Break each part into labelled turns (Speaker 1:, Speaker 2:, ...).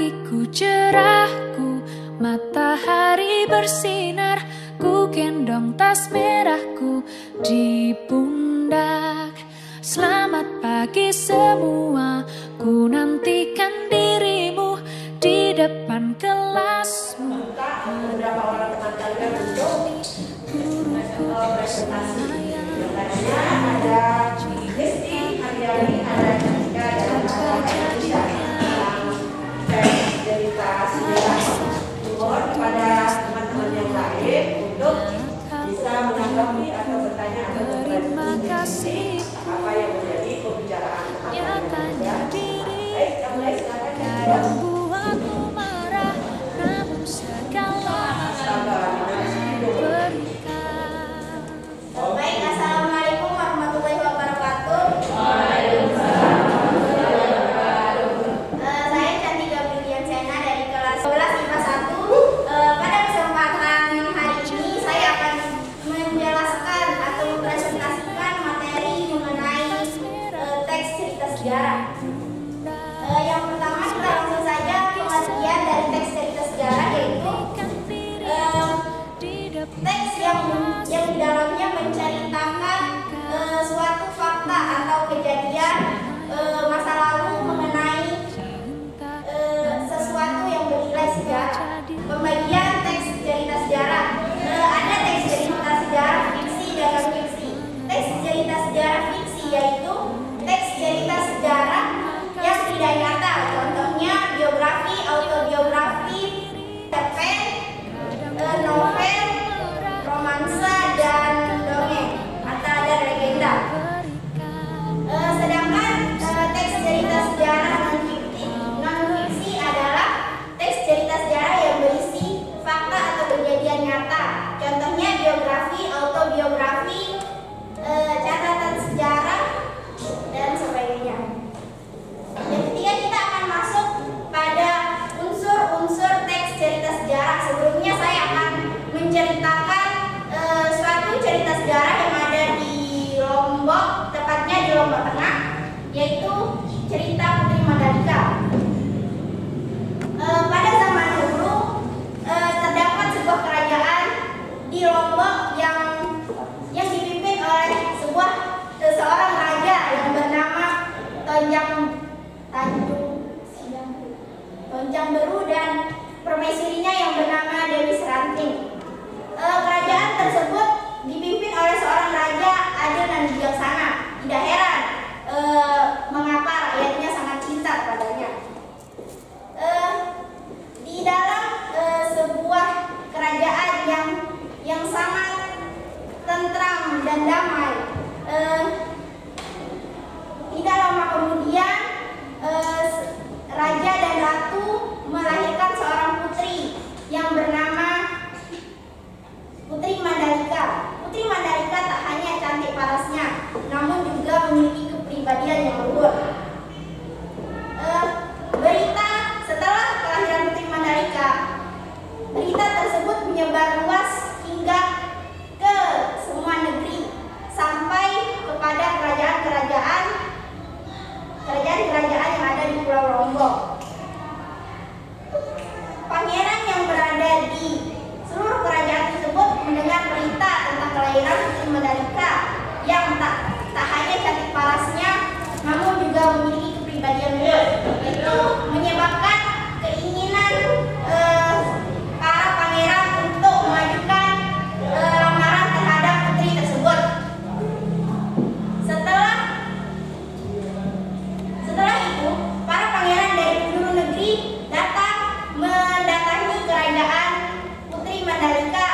Speaker 1: pagiku cerahku, matahari bersinar, ku gendong tas merahku di pundak. Selamat pagi semua, ku nantikan dirimu di depan kelasmu.
Speaker 2: Beberapa orang teman kalian untuk presentasi. Ada Kristi, Ariani, ada Jessica, dan ada cerita sejarah. Mohon kepada teman-teman yang lain untuk bisa menanggapi atau bertanya atau berkontribusi apa yang menjadi pembicaraan
Speaker 1: Nyatanya diri
Speaker 2: silakan.
Speaker 1: buatku marah, namun segala berikan.
Speaker 3: Baik, assalamualaikum warahmatullahi wabarakatuh. Saya Cantika Briliansena dari kelas 11 IPA 1. Pada kesempatan hari ini saya akan menjelaskan atau mempresentasikan materi mengenai teks cerita sejarah. Yang pertama kita langsung saja pengertian dari teks cerita sejarah, yaitu teks yang di dalamnya menceritakan suatu fakta atau kejadian masa lalu mengenai sesuatu yang bernilai sejarah. Pembagian teks cerita sejarah, ada teks cerita sejarah fiksi dan non fiksi. Teks cerita sejarah fiksi yaitu teks cerita sejarah yang tidak nyata, contohnya biografi, autobiografi, cerpen, novel, romansa, dan dongeng atau dan legenda. Sedangkan teks cerita sejarah non-fiksi adalah teks cerita sejarah yang berisi fakta atau kejadian nyata, contohnya biografi, autobiografi, catatan sejarah, dan sebagainya. Yang ketiga, kita akan masuk pada unsur-unsur teks cerita sejarah. Sebelumnya saya akan menceritakan suatu cerita sejarah yang ada di Lombok, tepatnya di Lombok Tengah, yaitu cerita Putri Mandalika. Pada zaman dulu terdapat sebuah kerajaan di Lombok yang dipimpin oleh seorang raja yang bernama Tonjang Beru dan permaisurinya yang bernama Dewi Seranting. Kerajaan tersebut dipimpin oleh seorang raja adil dan bijaksana. Tidak heran mengapa rakyatnya sangat cinta padanya. Di dalam sebuah kerajaan yang sangat tentram dan damai, tidak lama kemudian raja dan ratu melahirkan seorang putri yang bernama Putri Mandalika. Putri Mandalika tak hanya cantik parasnya, namun juga memiliki kepribadian yang luhur. Setelah kelahiran Putri Mandalika, berita tersebut menyebar luas hingga ke semua negeri, sampai kepada kerajaan-kerajaan yang ada di Pulau Lombok. Pangeran yang berada di seluruh kerajaan tersebut mendengar berita tentang kelahiran Putri Mandalika yang tak hanya cantik parasnya, namun juga memiliki kepribadian luhur. Itu menyebabkan keinginan para pangeran untuk mengajukan lamaran terhadap putri tersebut. Setelah itu, para pangeran dari penjuru negeri mendatangi kerajaan Putri Mandalika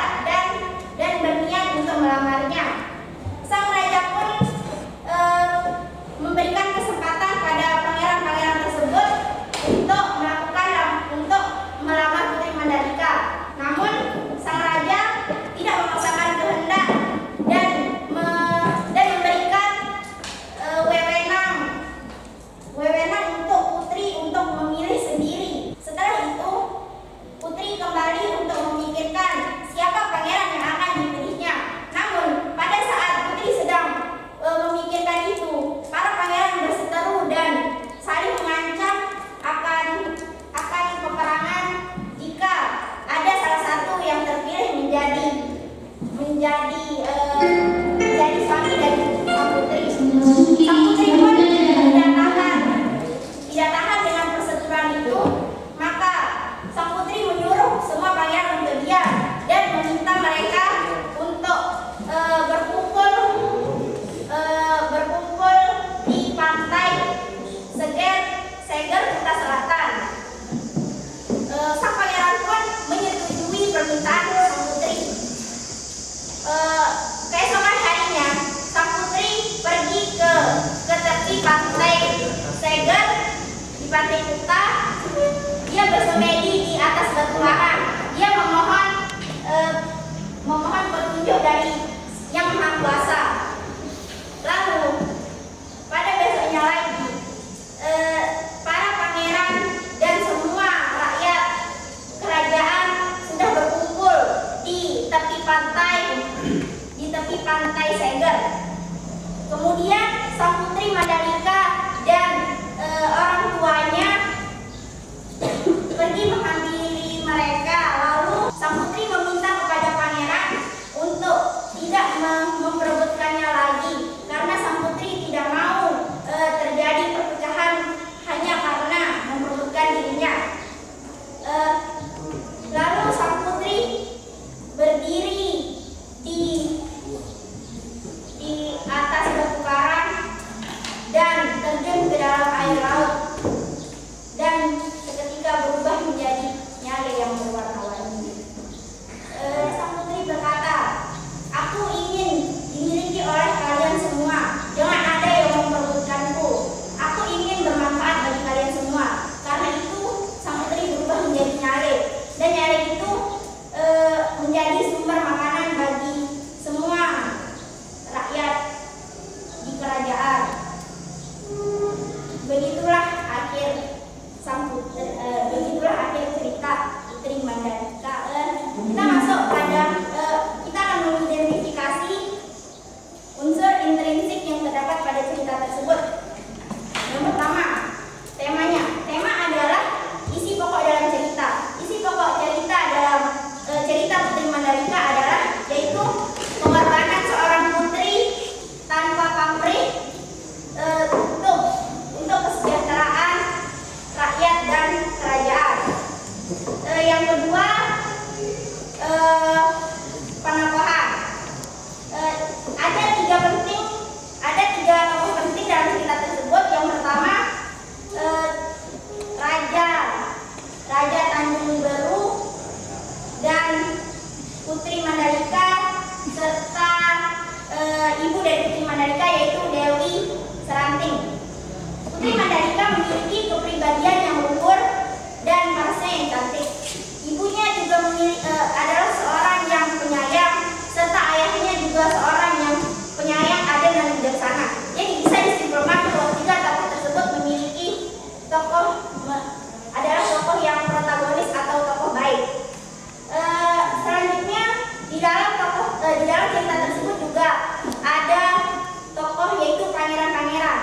Speaker 3: dan berniat untuk melamarnya. Pantai Kuta, dia bersemedi di atas batu karang. Dia memohon petunjuk dari Yang Maha Kuasa. Lalu pada besoknya lagi, para pangeran dan semua rakyat kerajaan sudah berkumpul di tepi pantai Seger. Kemudian sang putri Mandalika dan orang tuanya pergi menghampiri mereka. Lalu sang putri meminta kepada pangeran untuk tidak memperebutkannya lagi, karena sang putri tidak mau terjadi perpecahan hanya karena memperebutkan dirinya. Lalu sang putri berdiri di atas batu karang dan terjun ke dalam air laut, dan seketika berubah menjadi nyale yang berwarna-warni. Sang putri berkata, "Aku ingin dimiliki oleh kalian semua. Jangan ada yang memperebutkanku. Aku ingin bermanfaat bagi kalian semua." Karena itu sang putri berubah menjadi nyale, dan nyale itu menjadi sumber makanan bagi semua rakyat di kerajaan. Begitulah akhir cerita Putri Mandalika. Kita masuk pada kita akan mengidentifikasi unsur intrinsik yang terdapat pada cerita tersebut. Yang pertama, temanya. Tema adalah isi pokok dalam cerita. Isi pokok cerita dalam cerita Putri Mandalika adalah yaitu pengorbanan seorang putri tanpa pamrih untuk kesejahteraan rakyat dan kerajaan. Yang kedua, penokohan. Ada tiga tokoh penting dalam cerita tersebut. Yang pertama, Raja Tanjung Beru dan Putri Mandalika, serta ibu dari Putri Mandalika yaitu Dewi Seranting. Putri Mandalika memiliki kepribadian yang luhur dan parasnya yang cantik. Ibunya juga adalah seorang yang penyayang, serta ayahnya juga seorang yang penyayang, adil dan bijaksana. Jadi bisa disimpulkan bahwa tiga tokoh tersebut memiliki adalah tokoh yang protagonis atau tokoh baik. Selanjutnya di dalam cerita tersebut juga ada tokoh yaitu pangeran-pangeran.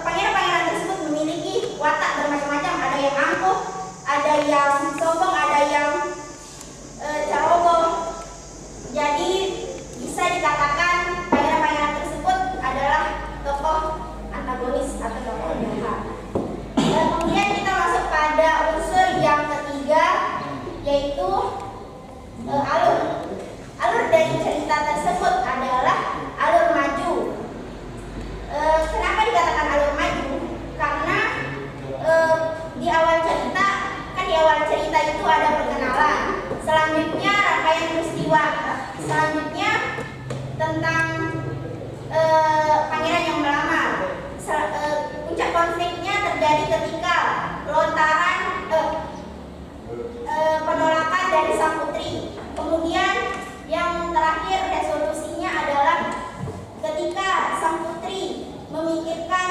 Speaker 3: Pangeran-pangeran tersebut memiliki watak bermacam-macam. Ada yang angkuh, ada yang sombong, ada yang ceroboh. Jadi bisa dikatakan pangeran-pangeran tersebut adalah tokoh antagonis atau tokoh jahat. Kemudian kita masuk pada unsur yang ketiga, yaitu alur. Alur dari cerita tersebut adalah alur maju. Kenapa dikatakan alur maju? Karena di awal cerita itu ada perkenalan. Selanjutnya rangkaian peristiwa. Selanjutnya tentang pangeran yang melamar. Puncak konfliknya terjadi ketika lontaran penolakan dari sang putri. Kemudian yang terakhir resolusinya adalah ketika sang putri memikirkan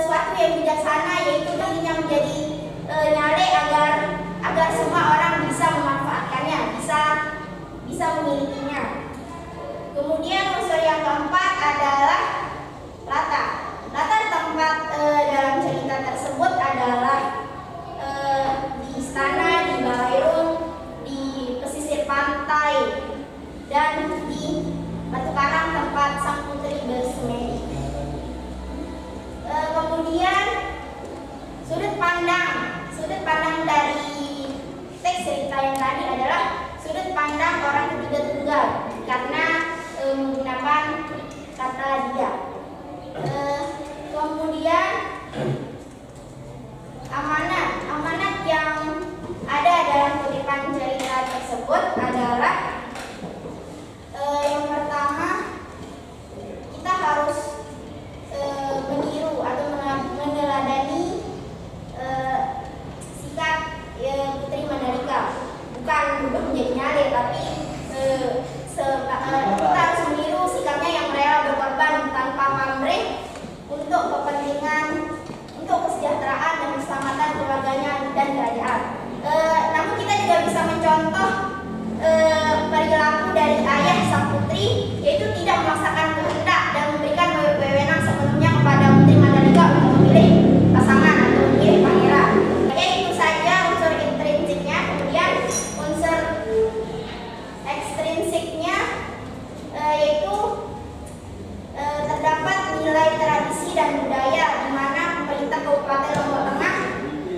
Speaker 3: suatu yang bijaksana, yaitu dirinya menjadi nyale agar semua orang bisa memanfaatkannya, bisa memilikinya. Kemudian unsur yang keempat adalah latar. Latar tempat dalam cerita tersebut adalah di istana, di balairung, di pesisir pantai, dan di batu karang tempat sang putri bersemedi. Kemudian sudut pandang dari teks cerita yang tadi adalah sudut pandang orang ketiga tunggal karena menggunakan kata dia. Kemudian amanat yang ada dalam kutipan cerita tersebut adalah yang pertama, kita harus meniru atau meneladani mencontoh perilaku dari ayah sang putri, yaitu tidak memaksakan kehendak dan memberikan wewenang sepenuhnya kepada Putri Mandalika untuk memilih pasangan atau memilih pangeran. Oke, itu saja unsur intrinsiknya. Kemudian unsur ekstrinsiknya yaitu terdapat nilai tradisi dan budaya di mana pemerintah Kabupaten Lombok Tengah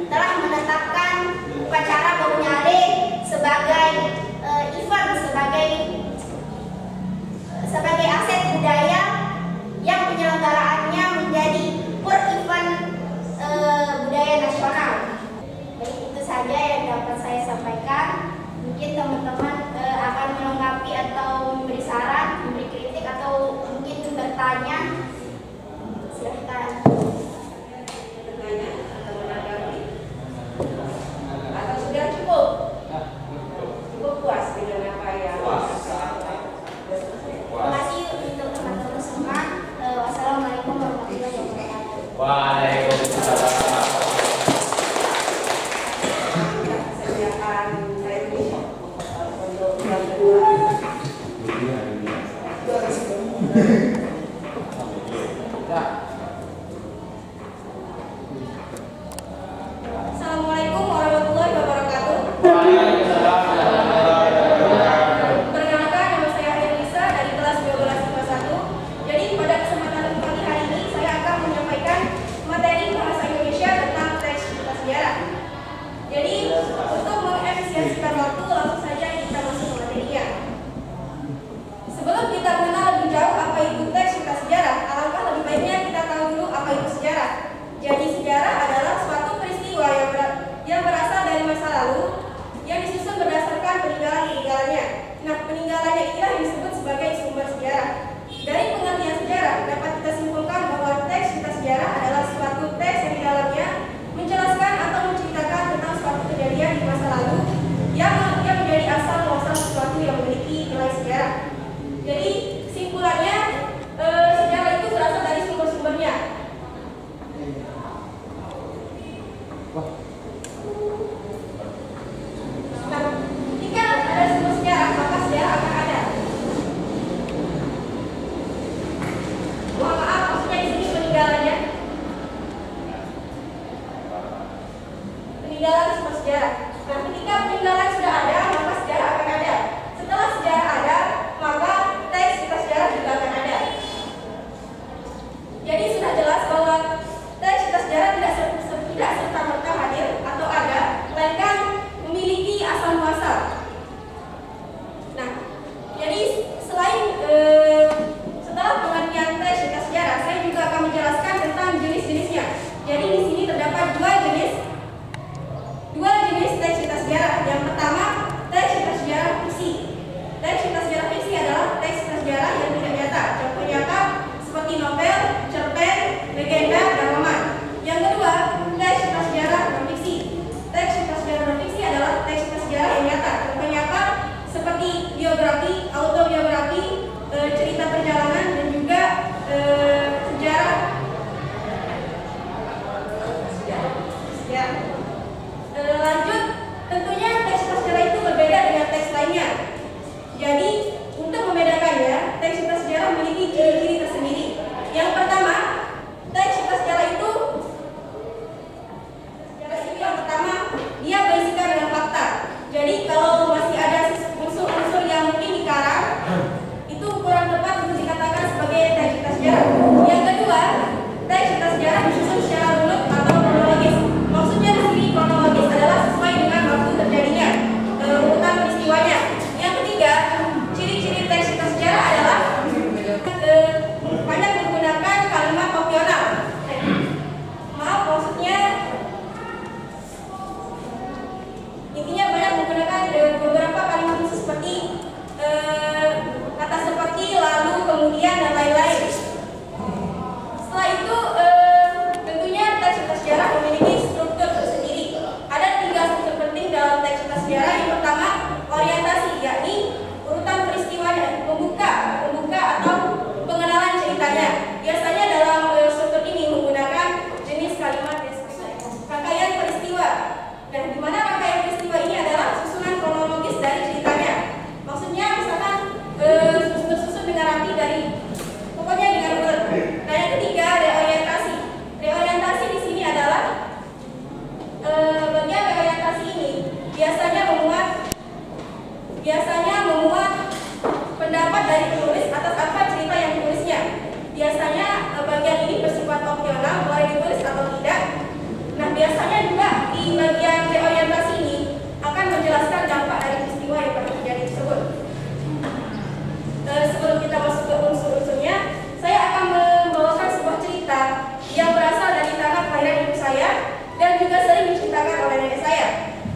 Speaker 3: telah menetapkan upacara Bau Nyale sebagai event, sebagai aset budaya yang penyelenggaraannya menjadi event budaya nasional. Baik, itu saja yang dapat saya sampaikan. Mungkin teman-teman akan melengkapi atau memberi saran, memberi kritik atau mungkin bertanya. Silahkan.
Speaker 2: Bertanya atau menanggapi? Atau sudah cukup? Cukup puas dengan apa yang
Speaker 3: Terima kasih untuk teman-teman semua. Wassalamualaikum warahmatullahi wabarakatuh.
Speaker 4: Waalaikumsalam.
Speaker 2: sediakan saya ini untuk yang kedua.
Speaker 5: Assalamualaikum warahmatullahi wabarakatuh. Perkenalkan, nama saya Elisa dari kelas 12 IPA 1. Jadi pada kesempatan pagi hari ini saya akan menyampaikan materi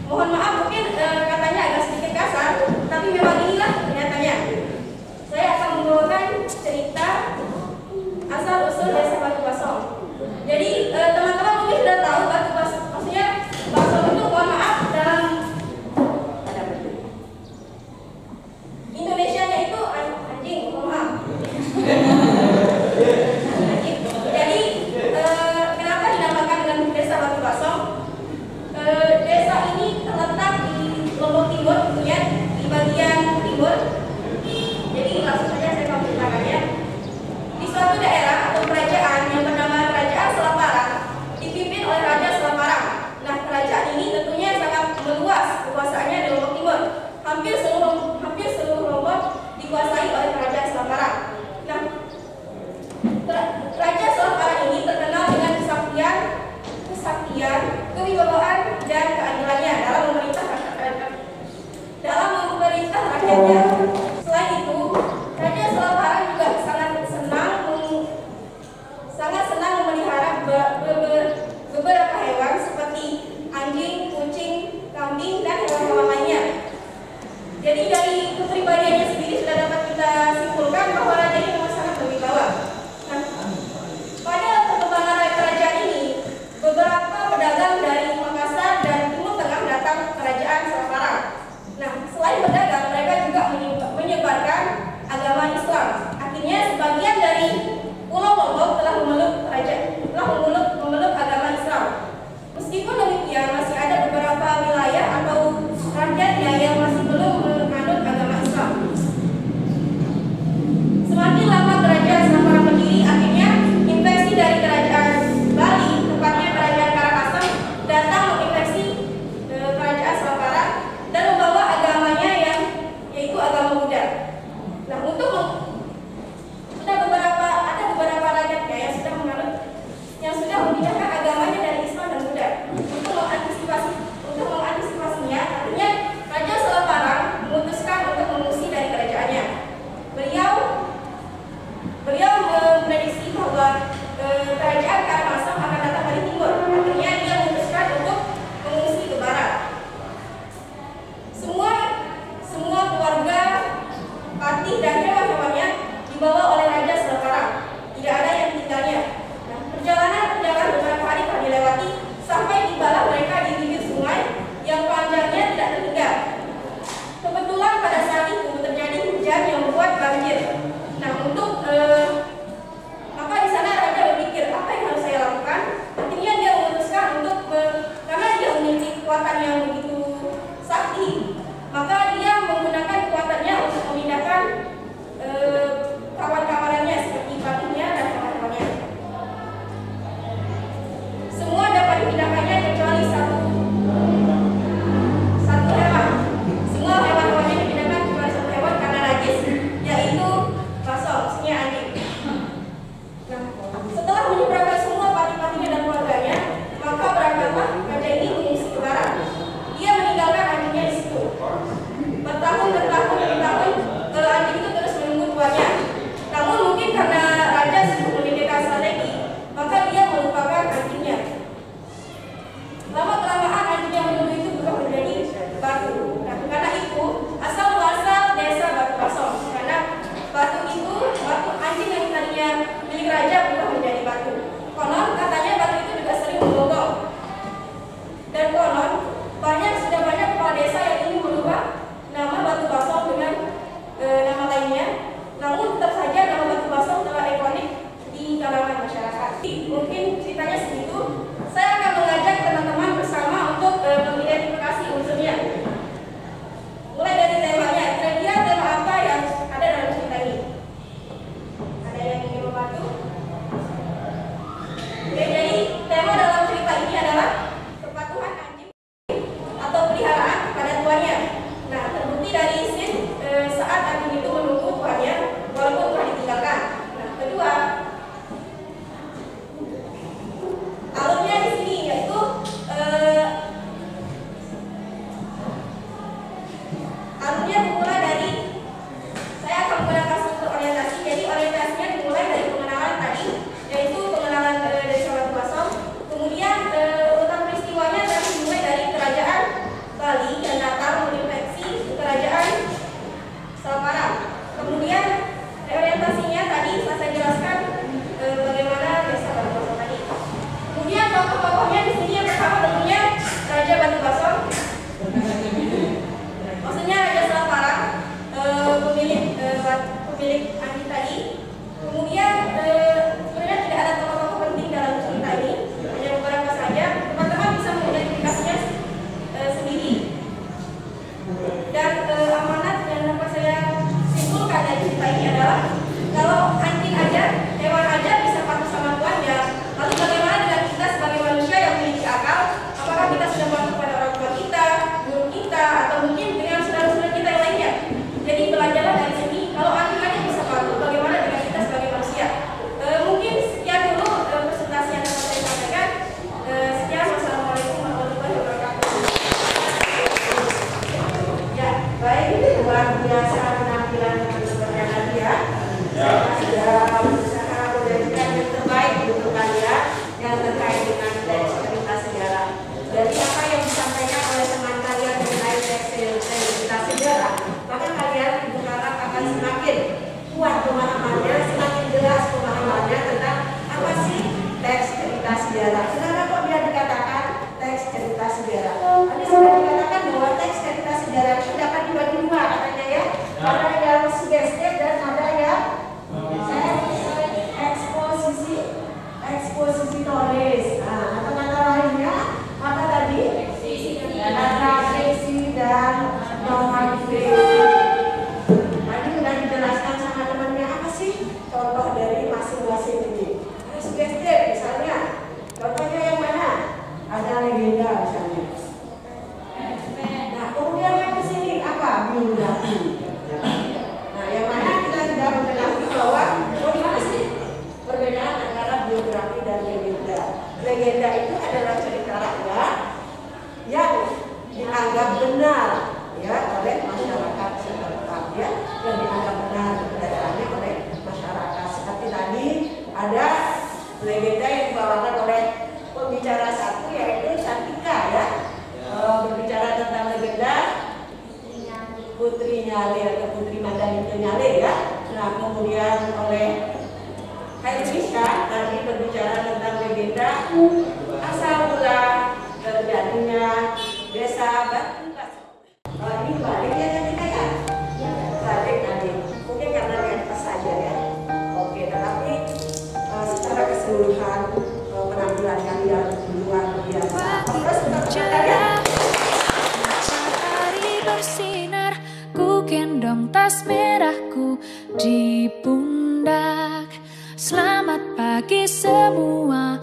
Speaker 5: Mohon maaf mungkin katanya agak sedikit kasar, tapi memang inilah kenyataannya. Saya akan membawakan cerita asal usul desa Batu Basong. Jadi teman-teman mungkin sudah tahu Batu Basong, maksudnya Basong itu mohon maaf dalam Indonesianya itu anjing, mohon maaf. Jadi kenapa dinamakan dengan desa Batu Basong? Desa ini terletak di Lombok Timur, ya, di bagian timur. Jadi langsung saja saya akan menceritakannya. Di suatu daerah atau kerajaan yang bernama Kerajaan Selat Parang dipimpin oleh Raja Selat Parang. Nah, kerajaan ini tentunya sangat meluas kekuasaannya di Lombok Timur. Hampir seluruh Lombok dikuasai oleh Kerajaan Selat Parang. Nah, Raja Selat Parang ini terkenal dengan kesaktian, kewibawaan dan keadilannya dalam memerintah rakyatnya. Selain itu, Raja Selat Parang juga sangat senang memelihara beberapa hewan seperti anjing, kucing, kambing, dan hewan-hewan lainnya. Jadi dari kepribadiannya sendiri sudah dapat kita simpulkan bahwa raja ini memang sangat berwibawa. Nah, pada perkembangan kerajaan ini, beberapa pedagang dari Makassar dan Timur Tengah datang ke Kerajaan Selat Parang. Nah, selain berdagang, mereka juga menyebarkan agama Islam. Akhirnya sebagian dari Pulau Lombok telah memeluk agama Islam. Meskipun demikian, masih ada beberapa wilayah atau rakyatnya yang masih belum menganut agama Islam. Semakin lama Kerajaan Selat Parang berdiri, akhirnya infeksi dari Kerajaan Bali, tepatnya Kerajaan Karangasem, datang menginfeksi Kerajaan Selat Parang dan membawa agamanya yaitu agama Buddha. Nah, ada beberapa rakyatnya yang sudah memindahkan agamanya dari Islam dan Buddha. Untuk mengantisipasinya, akhirnya Raja Selat Parang memutuskan untuk mengungsi dari kerajaannya. Beliau memprediksi bahwa kerajaan Karangasem akan datang dari timur. Akhirnya dia memutuskan untuk mengungsi ke barat. Semua keluarga, patih dan hewan-hewannya dibawa oleh Raja Selat Parang. Tidak ada yang tinggalnya. Nah, perjalanan beberapa hari telah dilewati sampai tibalah mereka di bibir sungai yang panjangnya tidak terhingga. Kebetulan pada saat itu terjadi hujan yang membuat banjir. Nah, maka di sana Raja berpikir apa yang harus saya lakukan. Akhirnya dia memutuskan karena dia memiliki kekuatan yang begitu sakti, maka dia menggunakan kekuatannya untuk memindahkan kawan-kawanannya seperti patihnya dan kawan-kawannya. Semua dapat dipindahkannya kecuali satu hewan. Semua hewan-hewannya dipindahkan kecuali satu hewan karena najis, yaitu basong, maksudnya anjing. Nah, setelah menyeberangkan semua patih-patihnya dan keluarganya, maka berangkatlah raja ini mengungsi ke barat. Dia meninggalkan anjingnya di situ. Bertahun-tahun anjing itu terus menunggu tuannya. Namun mungkin karena raja sibuk memikirkan strategi, maka dia melupakan anjingnya. Lama-kelamaan anjingnya menunggu itu berubah menjadi batu. Nah, karena itu asal muasal desa Batu Basong. Karena batu anjing yang tadinya milik raja berubah menjadi batu. Konon katanya batu itu juga sering menggonggong. Dan konon sudah banyak kepala desa yang ingin merubah nama Batu Basong dengan nama lainnya. Namun tetap saja nama Batu Basong telah ikonik di kalangan masyarakat. Mungkin ceritanya segitu. Saya akan mengajak teman-teman bersama untuk mengidentifikasi unsurnya. Mulai dari temanya, kira-kira tema apa yang ada dalam cerita ini? Ada yang ingin membantu? Oke, jadi tema dalam cerita ini adalah kepatuhan anjing atau peliharaan pada tuannya. Nah, terbukti dari scene saat anjing itu menunggu tuannya walaupun telah ditinggalkan. Nah, kedua,
Speaker 2: yang terkait dengan teks cerita sejarah. Dari apa yang disampaikan oleh teman kalian mengenai teks cerita sejarah, maka kalian Ibu harap akan semakin kuat pemahamannya, semakin jelas pemahamannya tentang apa sih teks cerita sejarah. Kenapa kok dia dikatakan teks cerita sejarah? Tadi sudah dikatakan bahwa teks cerita sejarah itu dapat dibagi dua katanya ya. Ada yang sugestif dan ada yang ekspositoris. Nah, kata-kata lainnya apa tadi? Ada fiksi dan non fiksi. Tadi sudah dijelaskan sama temannya apa sih contoh dari masing-masing ini. Sugestif misalnya. Contohnya yang mana? Ada legenda misalnya. Nah, kemudian yang di sini apa? Biografi. Nah, yang mana kita sudah mengenali bahwa apa sih perbedaan antara biografi dan legenda. Legenda itu adalah cerita rakyat yang dianggap benar ya oleh masyarakat setempat ya, yang dianggap benar keberadaannya oleh masyarakat. Seperti tadi ada legenda yang dibawakan oleh pembicara satu yaitu Cantika ya, berbicara tentang legenda Putri Nyale atau Putri Mandalika Nyale ya. Nah, kemudian oleh Hairwisha tadi berbicara tentang legenda asal mula terjadinya desa Batu Kaso. Ini balik ya Cantika ya? Balik tadi. Mungkin karena lihat pas saja ya. Oke, tetapi secara keseluruhan penampilan kalian luar biasa. Terus
Speaker 1: Cerah, matahari bersinar, ku gendong tas merahku di pundak. Selamat pagi semua,